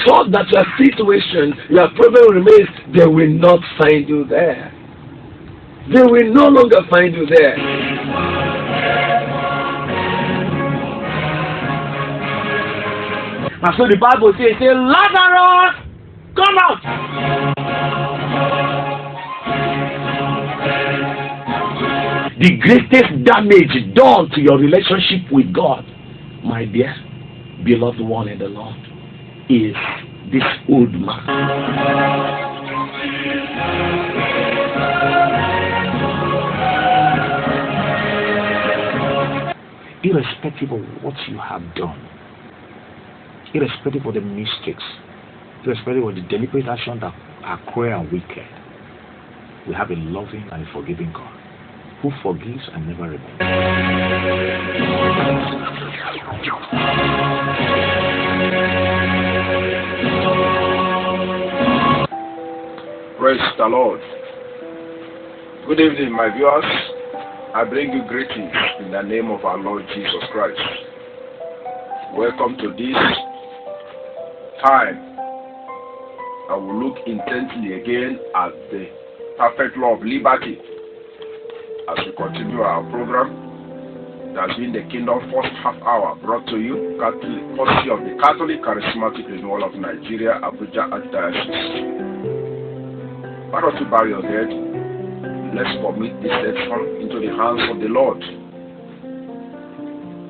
thought that your situation, your problem remains, they will not find you there. They will no longer find you there. And so the Bible says, Lazarus, come out. The greatest damage done to your relationship with God, my dear, beloved one in the Lord, is this old man. Irrespective of what you have done, irrespective of the mistakes, irrespective of the deliberate actions that are cruel and wicked, we have a loving and a forgiving God who forgives and never repents. Praise the Lord. Good evening, my viewers. I bring you greetings in the name of our Lord Jesus Christ. Welcome to this time. I will look intently again at the perfect law of liberty as we continue our program. It has been the Kingdom first half hour brought to you courtesy of the Catholic Charismatic Renewal of Nigeria, Abuja Archdiocese. Why don't you bow your head? Let's commit this session into the hands of the Lord.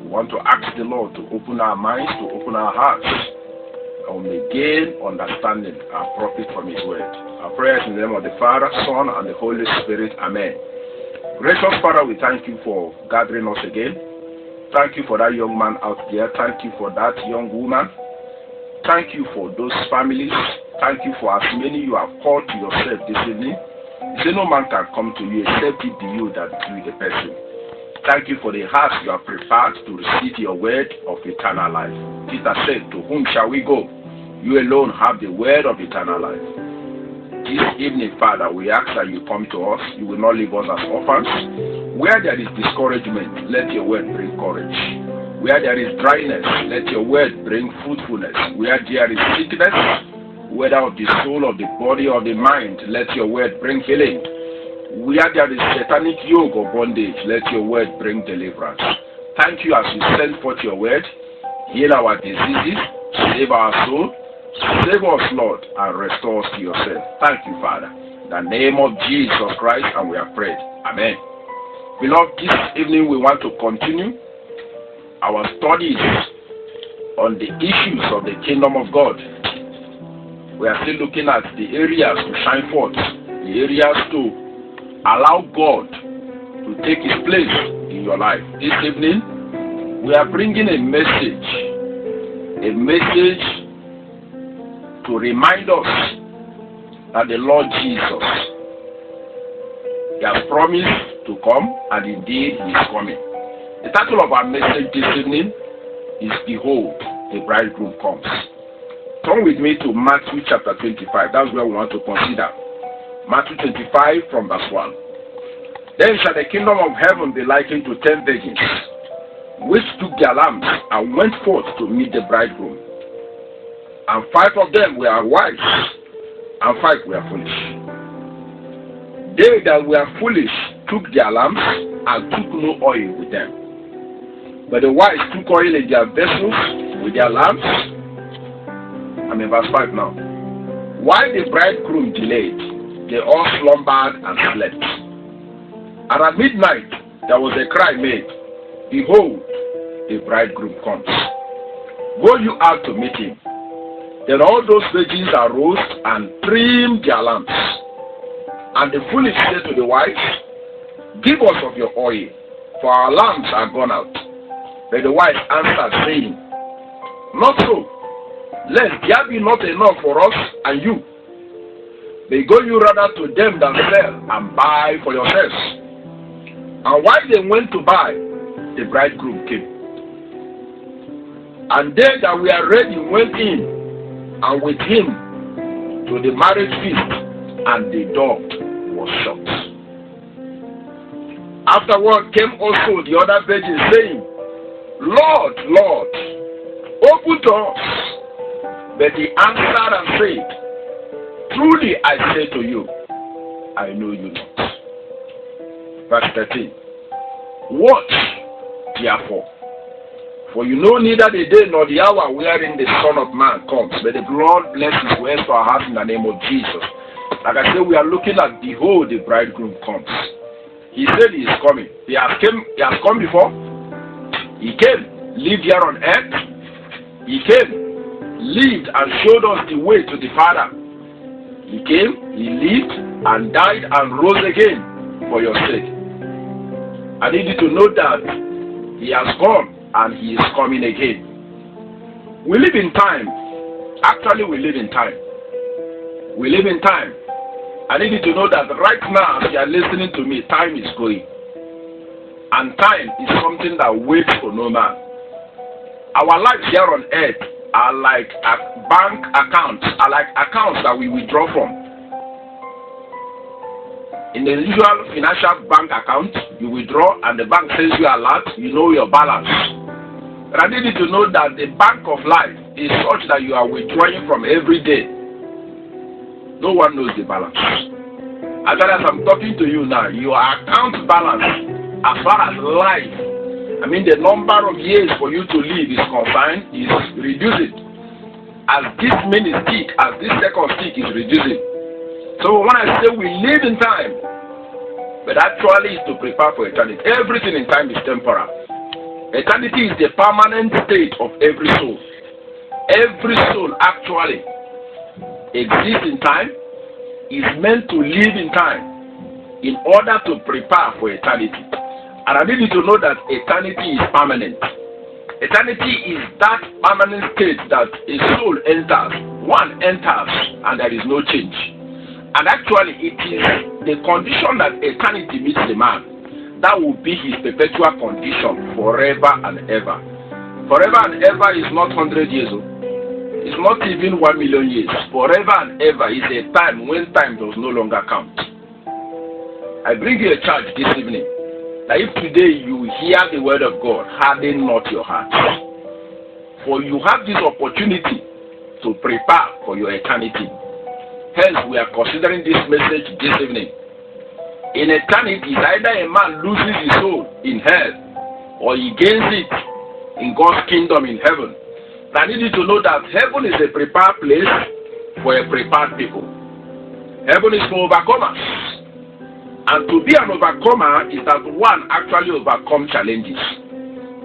We want to ask the Lord to open our minds, to open our hearts, and we may gain understanding and profit from His word. Our prayers in the name of the Father, Son, and the Holy Spirit. Amen. Gracious Father, we thank you for gathering us again. Thank you for that young man out there. Thank you for that young woman. Thank you for those families. Thank you for as many you have called to yourself this evening. You say no man can come to you except it be you that be the person. Thank you for the hearts you have prepared to receive your word of eternal life. Peter said, to whom shall we go? You alone have the word of eternal life. This evening, Father, we ask that you come to us. You will not leave us as orphans. Where there is discouragement, let your word bring courage. Where there is dryness, let your word bring fruitfulness. Where there is sickness, whether of the soul, of the body, or the mind, let your word bring healing. Where there is satanic yoke or bondage, let your word bring deliverance. Thank you as you send forth your word. Heal our diseases, save our soul, save us, Lord, and restore us to yourself. Thank you, Father. In the name of Jesus Christ, and we have prayed. Amen. Beloved, this evening we want to continue our studies on the issues of the kingdom of God. We are still looking at the areas to shine forth, the areas to allow God to take His place in your life. This evening, we are bringing a message to remind us that the Lord Jesus, He has promised to come, and indeed He is coming. The title of our message this evening is Behold, the Bridegroom Comes. Turn with me to Matthew chapter 25. That's where we want to consider. Matthew 25 from verse 1. Then shall the kingdom of heaven be likened to 10 virgins, which took their lamps and went forth to meet the bridegroom. And 5 of them were wise, and 5 were foolish. They that were foolish took their lamps and took no oil with them. But the wise took oil in their vessels with their lamps. I'm in verse 5 now. While the bridegroom delayed, they all slumbered and slept. And at midnight there was a cry made, Behold, the bridegroom comes. Go you out to meet him. Then all those virgins arose and trimmed their lamps. And the foolish said to the wise, Give us of your oil, for our lamps are gone out. But the wise answered, saying, Not so, lest there be not enough for us and you. But go you rather to them that sell and buy for yourselves. And while they went to buy, the bridegroom came. And they that were ready went in, and with him to the marriage feast, and the door was shut. Afterward came also the other virgins, saying, Lord, Lord, open to us. But he answered and said, truly I say to you, I know you not. Verse 13. Watch therefore, for you know neither the day nor the hour wherein the Son of Man comes. May the Lord bless his words to our hearts in the name of Jesus. Like I said, we are looking at, behold, the bridegroom comes. He said he is coming. He has come before. He came, lived here on earth. He came, lived and showed us the way to the Father. He came, he lived and died and rose again for your sake. I need you to know that he has gone and he is coming again. We live in time. Actually, we live in time. We live in time. I need you to know that right now, as you are listening to me, time is going. And time is something that waits for no man. Our lives here on earth are like bank accounts, are like accounts that we withdraw from. In the usual financial bank account, you withdraw and the bank says you are alert, you know your balance. But I need you to know that the bank of life is such that you are withdrawing from every day. No one knows the balance. As I'm talking to you now, your account balance as far as life, I mean the number of years for you to live is concerned, is reducing. As this minute tick, as this second tick is reducing. So when I say we live in time, but actually is to prepare for eternity. Everything in time is temporal. Eternity is the permanent state of every soul. Every soul actually exists in time, is meant to live in time in order to prepare for eternity. And I need you to know that eternity is permanent. Eternity is that permanent state that a soul enters. One enters and there is no change. And actually, it is the condition that eternity meets the man. That will be his perpetual condition forever and ever. Forever and ever is not 100 years old. It's not even 1 million years. Forever and ever is a time when time does no longer count. I bring you a charge this evening. That if today you hear the word of God, harden not your heart. For you have this opportunity to prepare for your eternity. Hence, we are considering this message this evening. In eternity, either a man loses his soul in hell or he gains it in God's kingdom in heaven. I need you to know that heaven is a prepared place for a prepared people. Heaven is for overcomers. And to be an overcomer is that one actually overcome challenges.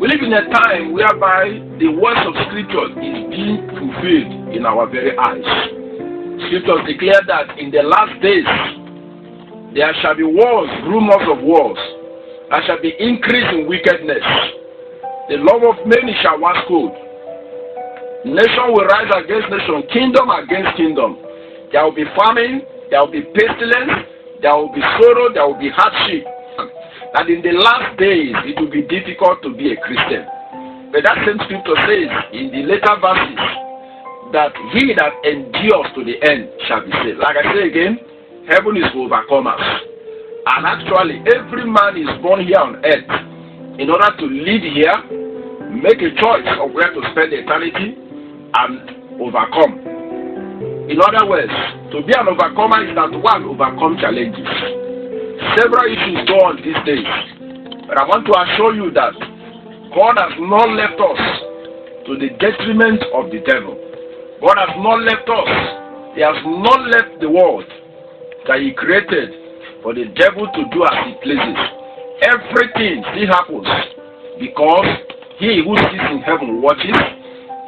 We live in a time whereby the words of scripture is being fulfilled in our very eyes. Scriptures declare that in the last days there shall be wars, rumors of wars. There shall be increase in wickedness. The love of many shall wax cold. Nation will rise against nation, kingdom against kingdom. There will be famine, there will be pestilence, there will be sorrow, there will be hardship. And in the last days, it will be difficult to be a Christian. But that same scripture says in the later verses that he that endures to the end shall be saved. Like I say again, heaven is for overcomers. And actually, every man is born here on earth in order to live here, make a choice of where to spend eternity, and overcome. In other words, to be an overcomer is that one overcome challenges. Several issues go on these days, but I want to assure you that God has not left us to the detriment of the devil. God has not left us. He has not left the world that he created for the devil to do as he pleases. Everything still happens because he who sits in heaven watches.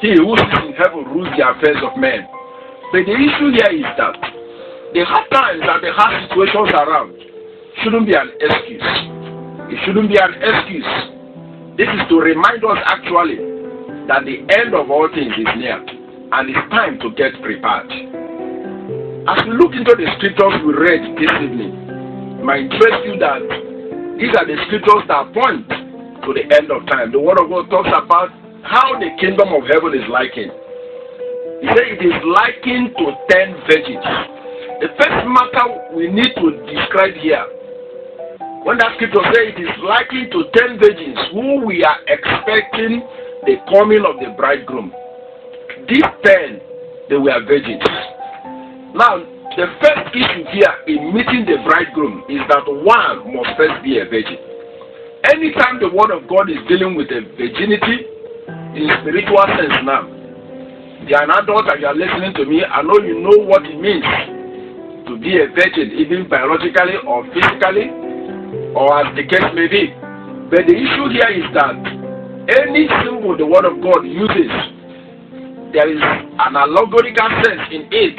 He who sits in heaven rules the affairs of men. But the issue here is that the hard times and the hard situations around shouldn't be an excuse. It shouldn't be an excuse. This is to remind us actually that the end of all things is near and it's time to get prepared. As we look into the scriptures we read this evening, it might interest you that these are the scriptures that point to the end of time. The Word of God talks about how the kingdom of heaven is likened. He said it is likened to 10 virgins. The first matter we need to describe here, when that scripture says it is likely to 10 virgins who we are expecting the coming of the bridegroom. These 10 they were virgins. Now, the first issue here in meeting the bridegroom is that one must first be a virgin. Anytime the word of God is dealing with a virginity in spiritual sense now, you are an adult and you are listening to me, I know you know what it means to be a virgin, even biologically or physically, or as the case may be. But the issue here is that any symbol the word of God uses, there is an allegorical sense in it,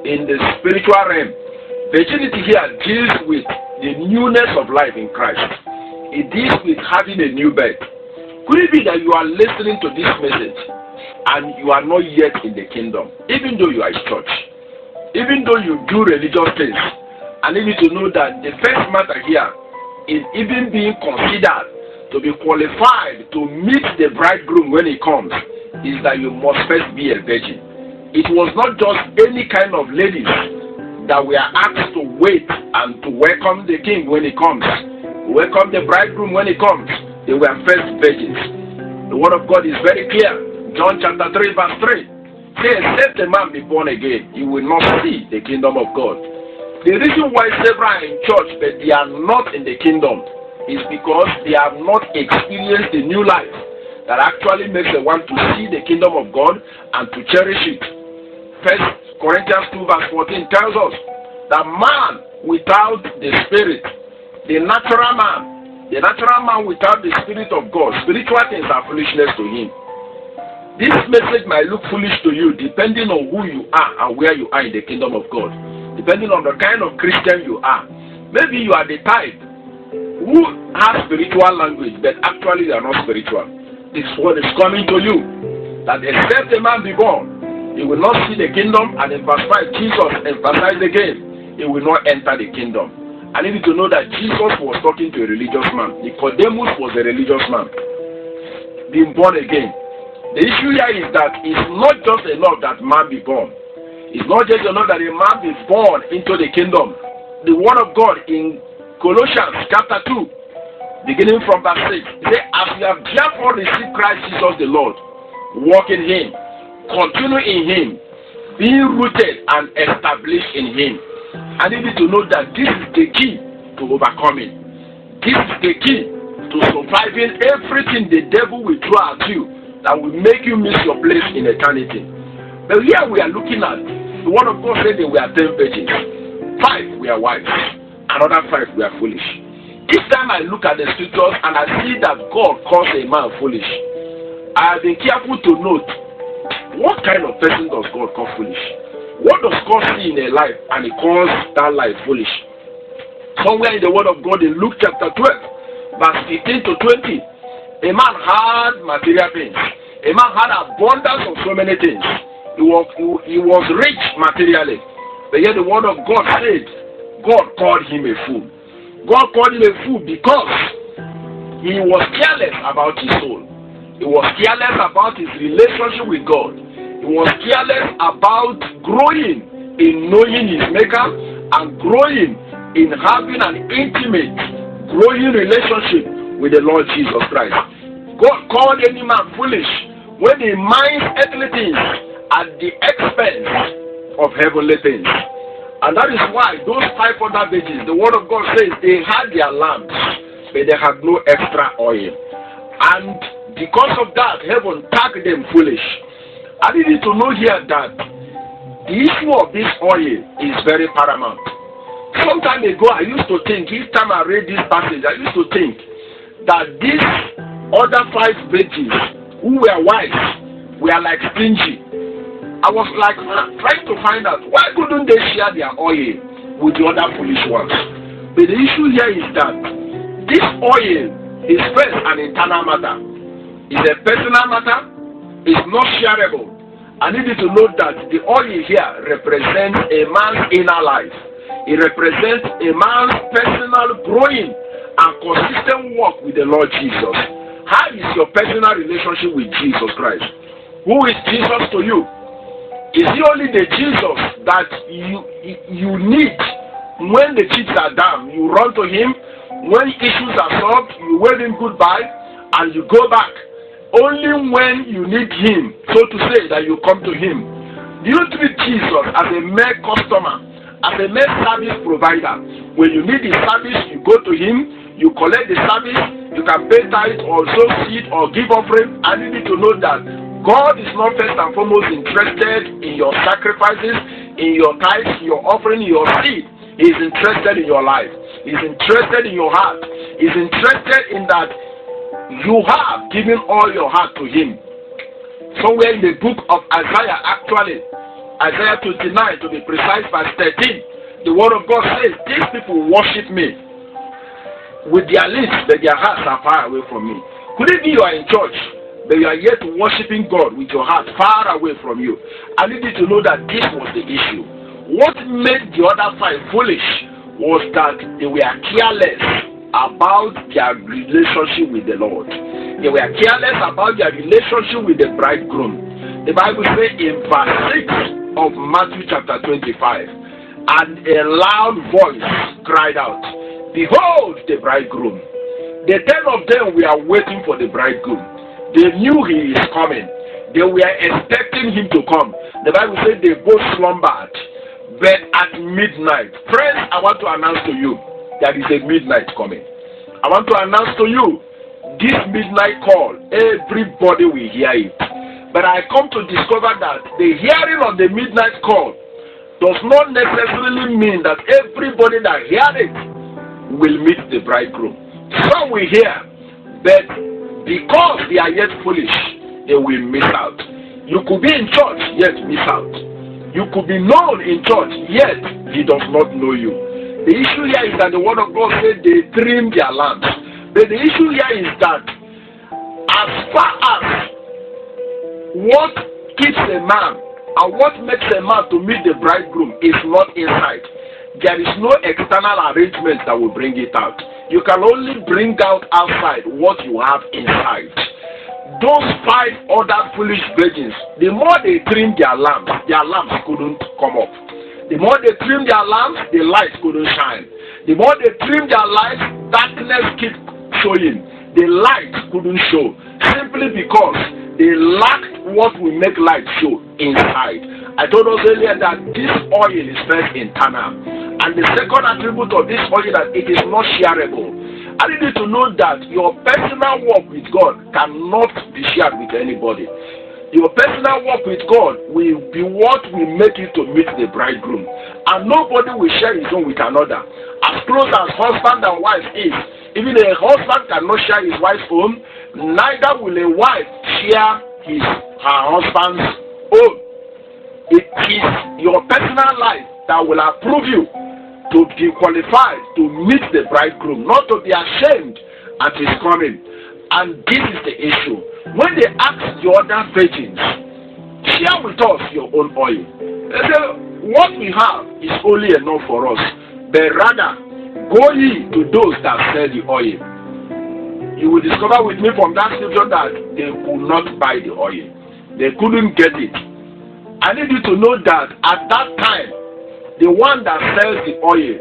in the spiritual realm. Virginity here deals with the newness of life in Christ. It deals with having a new birth. Could it be that you are listening to this message and you are not yet in the kingdom, even though you are in church, even though you do religious things? I need you to know that the first matter here is even being considered to be qualified to meet the bridegroom when he comes, is that you must first be a virgin. It was not just any kind of ladies that were asked to wait and to welcome the king when he comes, welcome the bridegroom when he comes. They were first virgins. The word of God is very clear. John chapter 3 verse 3 says, except a man be born again, he will not see the kingdom of God. The reason why several are in church but they are not in the kingdom is because they have not experienced the new life that actually makes them want to see the kingdom of God and to cherish it. 1 Corinthians 2 verse 14 tells us that man without the spirit, the natural man without the spirit of God, spiritual things are foolishness to him. This message might look foolish to you depending on who you are and where you are in the kingdom of God, depending on the kind of Christian you are. Maybe you are the type who has spiritual language but actually they are not spiritual. This word is coming to you, that except a man be born, he will not see the kingdom. And in verse 5 Jesus emphasized again, he will not enter the kingdom. I need you to know that Jesus was talking to a religious man. Nicodemus was a religious man, being born again. The issue here is that it's not just enough that man be born. It's not just enough that a man be born into the kingdom. The word of God in Colossians chapter 2, beginning from verse 6, it says, as we have therefore received Christ Jesus the Lord, walk in him, continue in him, being rooted and established in him. I need you to know that this is the key to overcoming. This is the key to surviving everything the devil will throw at you that will make you miss your place in eternity. But here we are looking at, the word of God said there were 10 virgins. 5 were wise, another 5 were foolish. Each time I look at the scriptures and I see that God calls a man foolish, I have been careful to note, what kind of person does God call foolish? What does God see in a life and he calls that life foolish? Somewhere in the word of God in Luke chapter 12, verse 18 to 20, a man had material things. A man had abundance of so many things. He was rich materially. But yet the word of God said, God called him a fool. God called him a fool because he was careless about his soul. He was careless about his relationship with God. He was careless about growing in knowing his maker and growing in having an intimate, growing relationship with the Lord Jesus Christ. God called any man foolish when he minds earthly things at the expense of heavenly things. And that is why those 5 other virgins, the word of God says they had their lamps, but they had no extra oil. And because of that, heaven tagged them foolish. I need you to know here that the issue of this oil is very paramount. Some time ago, I used to think, each time I read this passage, I used to think that these other 5 virgins who were wise were like stingy. I was like trying to find out why couldn't they share their oil with the other foolish ones. But the issue here is that this oil is first an internal matter. It's a personal matter. It's not shareable. I need you to know that the oil here represents a man's inner life. It represents a man's personal growing and consistent walk with the Lord Jesus. How is your personal relationship with Jesus Christ? Who is Jesus to you? Is he only the Jesus that you need when the chips are down? You run to him. When issues are solved, you wave him goodbye and you go back. Only when you need him, so to say, that you come to him. Do you treat Jesus as a mere customer, as a mere service provider? When you need the service, you go to him, you collect the service, you can pay tithe or sow seed or give offering. And you need to know that God is not first and foremost interested in your sacrifices, in your tithes, your offering, your seed. He is interested in your life. He is interested in your heart. He is interested in that you have given all your heart to him. Somewhere in the book of Isaiah, actually, Isaiah 29 to be precise, verse 13, the word of God says, these people worship me with their lips, but their hearts are far away from me. Could it be you are in church, but you are yet worshiping God with your heart far away from you? I need you to know that this was the issue. What made the other five foolish was that they were careless about their relationship with the Lord. They were careless about their relationship with the bridegroom. The Bible says in verse 6 of Matthew chapter 25, and a loud voice cried out, behold the bridegroom. The 10 of them were waiting for the bridegroom. They knew he is coming. They were expecting him to come. The Bible says they both slumbered. But at midnight, friends, I want to announce to you, there is a midnight coming. I want to announce to you, this midnight call, everybody will hear it. But I come to discover that the hearing of the midnight call does not necessarily mean that everybody that hears it will meet the bridegroom. Some will hear, but because they are yet foolish, they will miss out. You could be in church, yet miss out. You could be known in church, yet he does not know you. The issue here is that the word of God said they trim their lamps. But the issue here is that as far as what keeps a man and what makes a man to meet the bridegroom is not inside, there is no external arrangement that will bring it out. You can only bring out outside what you have inside. Those 5 other foolish virgins, the more they trimmed their lamps couldn't come up. The more they trimmed their lamps, the light couldn't shine. The more they trimmed their lights, darkness kept showing. The light couldn't show. Simply because they lacked what will make light show inside. I told us earlier that this oil is first internal. And the second attribute of this oil is that it is not shareable. I need you to know that your personal walk with God cannot be shared with anybody. Your personal walk with God will be what will make you to meet the bridegroom. And nobody will share his own with another. As close as husband and wife is, even a husband cannot share his wife's own, neither will a wife share her husband's own. It is your personal life that will approve you to be qualified to meet the bridegroom, not to be ashamed at his coming. And this is the issue. When they ask the other virgins, share with us your own oil. They say, what we have is only enough for us. But rather, go ye to those that sell the oil. You will discover with me from that scripture that they could not buy the oil. They couldn't get it. I need you to know that at that time, the one that sells the oil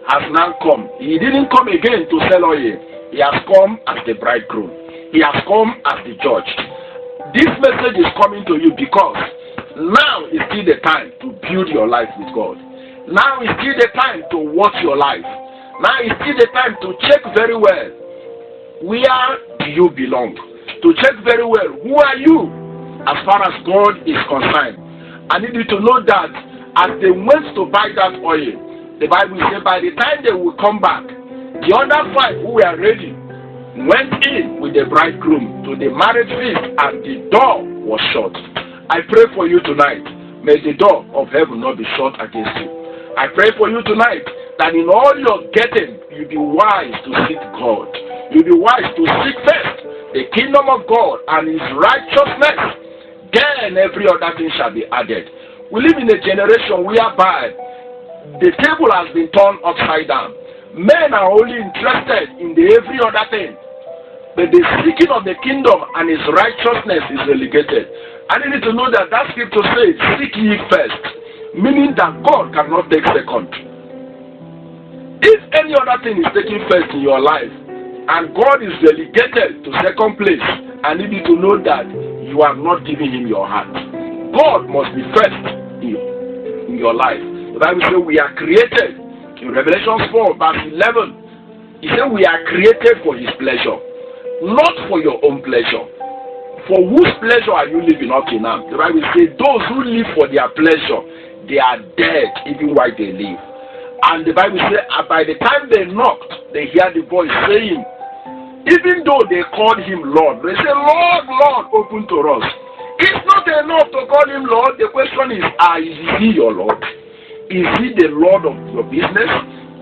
has now come. He didn't come again to sell oil. He has come as the bridegroom. He has come as the judge. This message is coming to you because now is still the time to build your life with God. Now is still the time to watch your life. Now is still the time to check very well, where do you belong? To check very well, who are you as far as God is concerned? I need you to know that as they went to buy that oil, the Bible says by the time they will come back, the other 5 who were ready went in with the bridegroom to the marriage feast and the door was shut. I pray for you tonight. May the door of heaven not be shut against you. I pray for you tonight that in all your getting, you be wise to seek God. You be wise to seek first the kingdom of God and his righteousness. Then every other thing shall be added. We live in a generation whereby the table has been turned upside down. Men are only interested in the every other thing. But the seeking of the kingdom and his righteousness is relegated. I need you to know that that scripture says, seek ye first. Meaning that God cannot take second. If any other thing is taking first in your life, and God is relegated to second place, I need you to know that you are not giving him your heart. God must be first. in your life. The Bible says we are created. In Revelation 4 verse 11, it says we are created for his pleasure, not for your own pleasure. For whose pleasure are you living up to now? The Bible says those who live for their pleasure, they are dead even while they live. And the Bible says by the time they knocked, they hear the voice saying, even though they called him Lord, they say, Lord, Lord, open to us. It's not enough to call him Lord. The question is he your Lord? Is he the Lord of your business?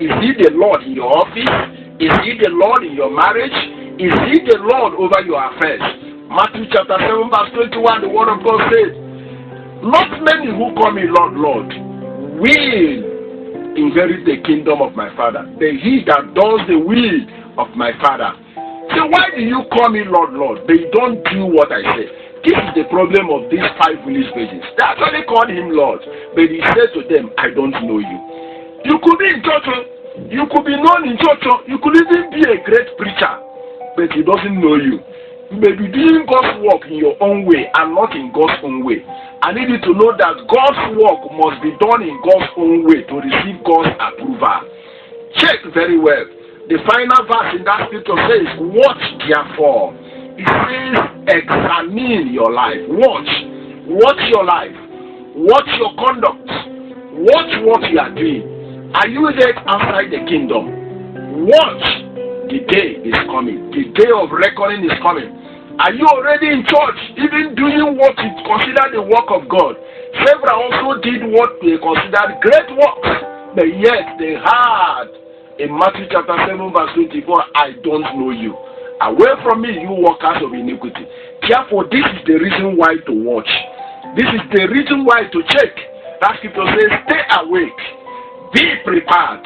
Is he the Lord in your office? Is he the Lord in your marriage? Is he the Lord over your affairs? Matthew chapter 7 verse 21, the word of God says, not many who call me Lord, Lord, will inherit the kingdom of my Father. But he that does the will of my Father. So why do you call me Lord, Lord? But you don't do what I say. This is the problem of these 5 village virgins. They actually called him Lord, but he said to them, I don't know you. You could be in church, you could be known in church, you could even be a great preacher, but he doesn't know you. But you're doing God's work in your own way and not in God's own way. I need you to know that God's work must be done in God's own way to receive God's approval. Check very well. The final verse in that scripture says, watch therefore. It says, examine your life. Watch. Watch your life. Watch your conduct. Watch what you are doing. Are you yet outside the kingdom? Watch. The day is coming. The day of reckoning is coming. Are you already in church, even doing what is considered the work of God? Several also did what they considered great works, but yet they had, in Matthew chapter 7 verse 24, I don't know you. Away from me, you workers of iniquity. Therefore, this is the reason why to watch. This is the reason why to check. That scripture says, stay awake, be prepared,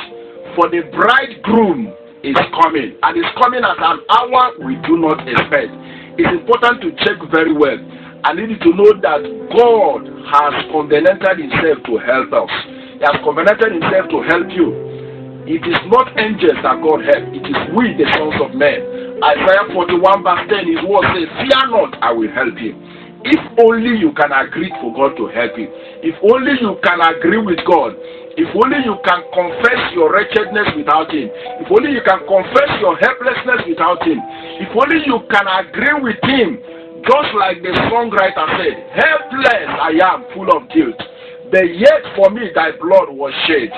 for the bridegroom is coming, and is coming at an hour we do not expect. It's important to check very well. I need you to know that God has covenanted himself to help us. He has covenanted himself to help you. It is not angels that God helps. It is we, the sons of men. Isaiah 41 verse 10, his word says, fear not, I will help you. If only you can agree for God to help you. If only you can agree with God. If only you can confess your wretchedness without him. If only you can confess your helplessness without him. If only you can agree with him. Just like the songwriter said, helpless I am, full of guilt. But yet for me thy blood was shed.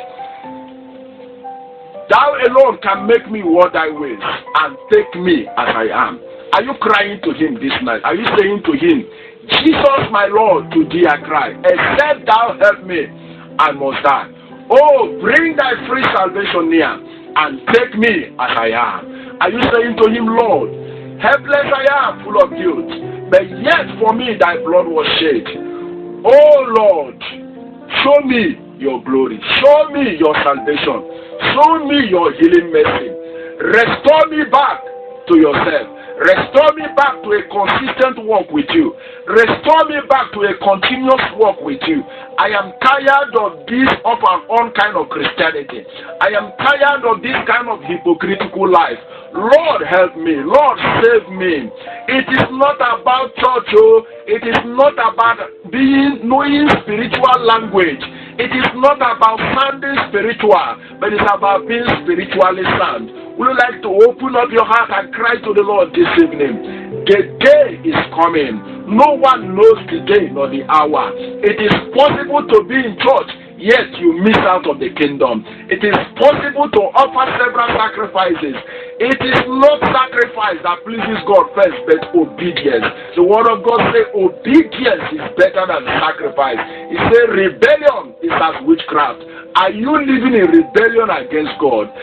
Thou alone can make me what I will and take me as I am. Are you crying to him this night? Are you saying to him, Jesus my Lord, to thee I cry, except thou help me, I must die. Oh, bring thy free salvation near and take me as I am. Are you saying to him, Lord, helpless I am, full of guilt, but yet for me thy blood was shed. Oh Lord, show me your glory. Show me your salvation. Show me your healing mercy. Restore me back to yourself. Restore me back to a consistent walk with you. Restore me back to a continuous walk with you. I am tired of this up and on kind of Christianity. I am tired of this kind of hypocritical life. Lord, help me. Lord, save me. It is not about church. It is not about knowing spiritual language. It is not about sounding spiritual, but it's about being spiritually sound. Would you like to open up your heart and cry to the Lord this evening? The day is coming. No one knows the day nor the hour. It is possible to be in church, yet you miss out of the kingdom. It is possible to offer several sacrifices. It is not sacrifice that pleases God first, but obedience. The word of God says obedience is better than sacrifice. It says rebellion is as witchcraft. Are you living in rebellion against God?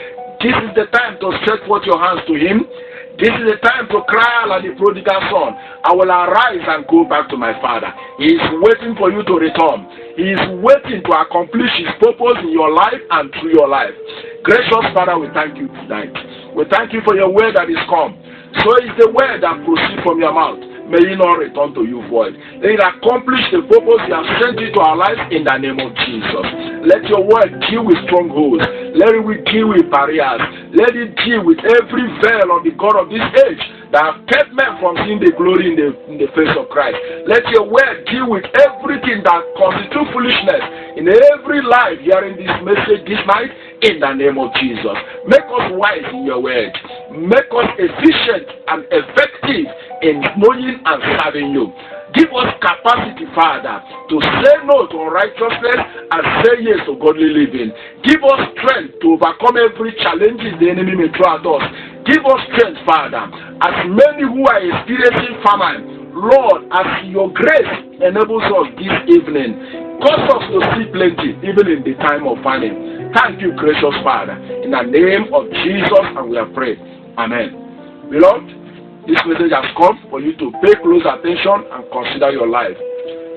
This is the time to stretch forth your hands to him. This is the time to cry like the prodigal son. I will arise and go back to my father. He is waiting for you to return. He is waiting to accomplish his purpose in your life and through your life. Gracious Father, we thank you tonight. We thank you for your word that is come. So is the word that proceeds from your mouth. May it not return to you void. Let it accomplish the purpose you have sent into our lives in the name of Jesus. Let your word deal with strongholds. Let it deal with barriers. Let it deal with every veil of the God of this age that have kept men from seeing the glory in the face of Christ. Let your word deal with everything that constitutes foolishness in every life hearing this message this night in the name of Jesus. Make us wise in your word. Make us efficient and effective in knowing and serving you. Give us capacity, Father, to say no to unrighteousness and say yes to godly living. Give us strength to overcome every challenge the enemy may throw at us. Give us strength, Father, as many who are experiencing famine, Lord, as your grace enables us this evening, cause us to see plenty, even in the time of famine. Thank you, gracious Father. In the name of Jesus, and we have prayed. Amen. Beloved, this message has come for you to pay close attention and consider your life.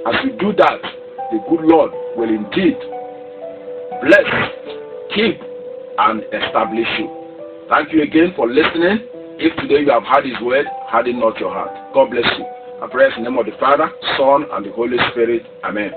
As you do that, the good Lord will indeed bless, keep, and establish you. Thank you again for listening. If today you have heard His word, harden not your heart. God bless you. I pray in the name of the Father, Son, and the Holy Spirit. Amen.